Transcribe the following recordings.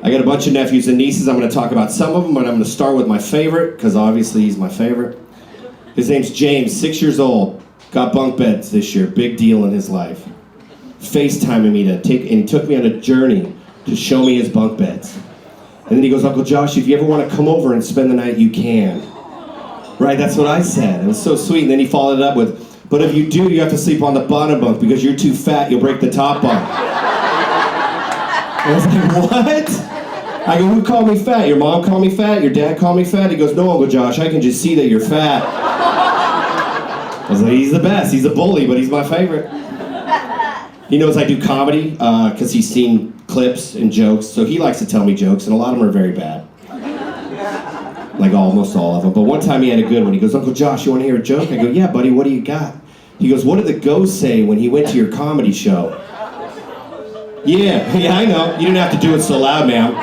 I got a bunch of nephews and nieces. I'm going to talk about some of them, but I'm going to start with my favorite, because obviously he's my favorite. His name's James, 6 years old. Got bunk beds this year. Big deal in his life. FaceTiming me and he took me on a journey to show me his bunk beds. And then he goes, Uncle Josh, if you ever want to come over and spend the night, you can. Right, that's what I said. It was so sweet. And then he followed it up with, but if you do, you have to sleep on the bottom bunk because you're too fat, you'll break the top bunk. I was like, what? I go, who called me fat? Your mom called me fat? Your dad called me fat? He goes, no, Uncle Josh, I can just see that you're fat. I was like, he's the best. He's a bully, but he's my favorite. He knows I do comedy because he's seen clips and jokes, so he likes to tell me jokes, and a lot of them are very bad. Like almost all of them. But one time he had a good one. He goes, Uncle Josh, you want to hear a joke? I go, yeah, buddy, what do you got? He goes, what did the ghost say when he went to your comedy show? Yeah, I know. You didn't have to do it so loud, ma'am.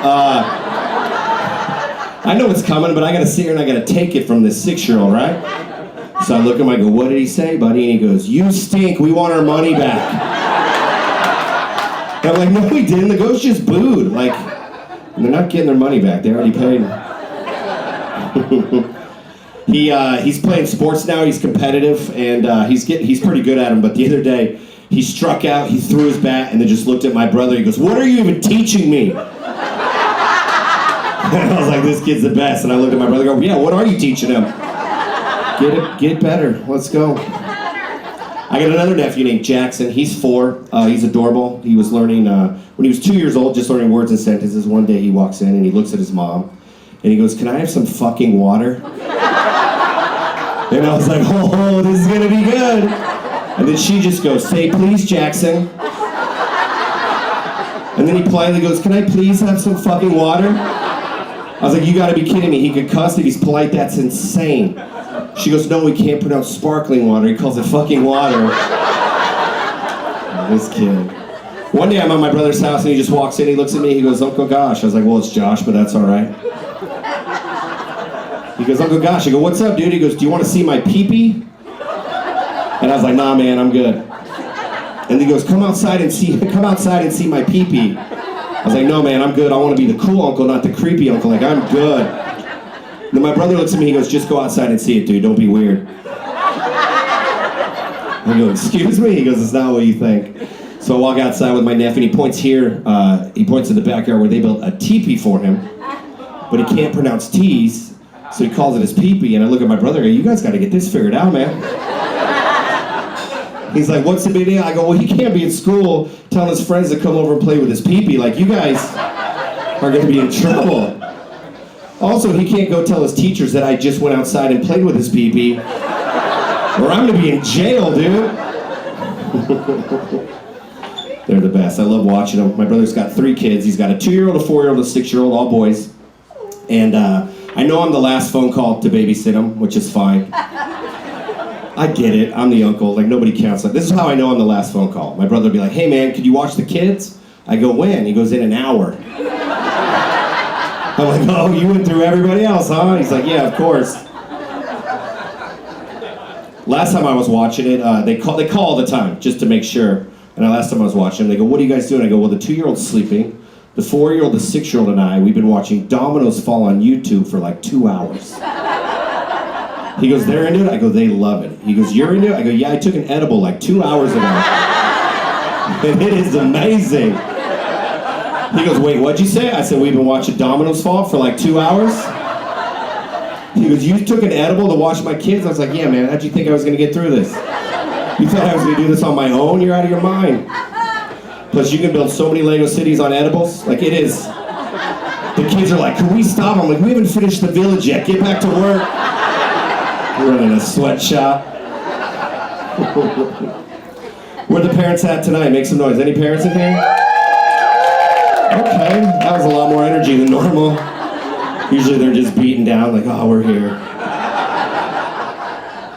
I know it's coming, but I gotta sit here and I gotta take it from this 6-year-old, right? So I look at him, I go, what did he say, buddy? And he goes, you stink, we want our money back. And I'm like, no, he didn't. The ghost just booed. Like, and they're not getting their money back. They already paid. He's playing sports now. He's competitive, and he's pretty good at them. But the other day, he struck out, he threw his bat, and then just looked at my brother. He goes, what are you even teaching me? And I was like, this kid's the best. And I looked at my brother and go, yeah, what are you teaching him? Get better. Let's go. I got another nephew named Jackson. He's 4. He's adorable. He was learning, when he was 2 years old, just learning words and sentences. One day he walks in and he looks at his mom. And he goes, can I have some fucking water? And I was like, oh, this is going to be good. And then she just goes, say please, Jackson. And then he politely goes, can I please have some fucking water? I was like, you gotta be kidding me. He could cuss if he's polite, that's insane. She goes, no, he can't pronounce sparkling water. He calls it fucking water. Oh, this kid. One day I'm at my brother's house and he just walks in, he looks at me, he goes, Uncle Gosh. I was like, well, it's Josh, but that's all right. He goes, Uncle Gosh. I go, what's up, dude? He goes, do you want to see my pee-pee? And I was like, nah, man, I'm good. And he goes, come outside and see my pee-pee. I was like, no, man, I'm good. I want to be the cool uncle, not the creepy uncle. Like, I'm good. And then my brother looks at me, he goes, just go outside and see it, dude. Don't be weird. I go, excuse me? He goes, it's not what you think. So I walk outside with my nephew, and he points here. He points to the backyard where they built a teepee for him. But he can't pronounce T's, so he calls it his pee-pee. And I look at my brother and go, you guys got to get this figured out, man. He's like, what's the big deal? I go, well, he can't be at school telling his friends to come over and play with his pee-pee. Like, you guys are going to be in trouble. Also, he can't go tell his teachers that I just went outside and played with his pee-pee, or I'm going to be in jail, dude. They're the best. I love watching them. My brother's got 3 kids. He's got a 2-year-old, a 4-year-old, a 6-year-old, all boys. And I know I'm the last phone call to babysit them, which is fine. I get it. I'm the uncle. Like, nobody counts. Like, this is how I know I'm the last phone call. My brother would be like, hey, man, could you watch the kids? I go, when? He goes, in an hour. I'm like, oh, you went through everybody else, huh? He's like, yeah, of course. Last time I was watching it, they call all the time, just to make sure. And last time I was watching, they go, what are you guys doing? I go, well, the 2-year-old's sleeping. The 4-year-old, the 6-year-old, and I, we've been watching dominoes fall on YouTube for like 2 hours. He goes, they're into it? I go, they love it. He goes, you're into it? I go, yeah, I took an edible like 2 hours ago. And it is amazing. He goes, wait, what'd you say? I said, we've been watching dominoes fall for like 2 hours. He goes, you took an edible to watch my kids? I was like, yeah, man, how'd you think I was going to get through this? You thought I was going to do this on my own? You're out of your mind. Plus, you can build so many Lego cities on edibles. Like, it is. The kids are like, can we stop? I'm like, we haven't finished the village yet. Get back to work. We're running a sweatshop. Where the parents at tonight? Make some noise. Any parents in here? Okay, that was a lot more energy than normal. Usually they're just beaten down, like, oh, we're here.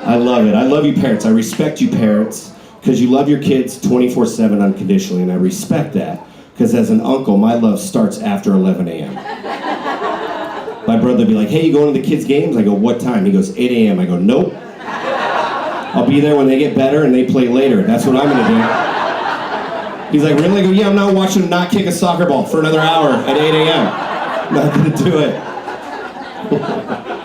I love it. I love you parents. I respect you parents, because you love your kids 24/7 unconditionally, and I respect that, because as an uncle, my love starts after 11 a.m. My brother would be like, hey, you going to the kids' games? I go, what time? He goes, 8 a.m. I go, nope. I'll be there when they get better and they play later. That's what I'm going to do. He's like, really? I go, yeah, I'm not watching him not kick a soccer ball for another hour at 8 a.m. I'm not gonna do it.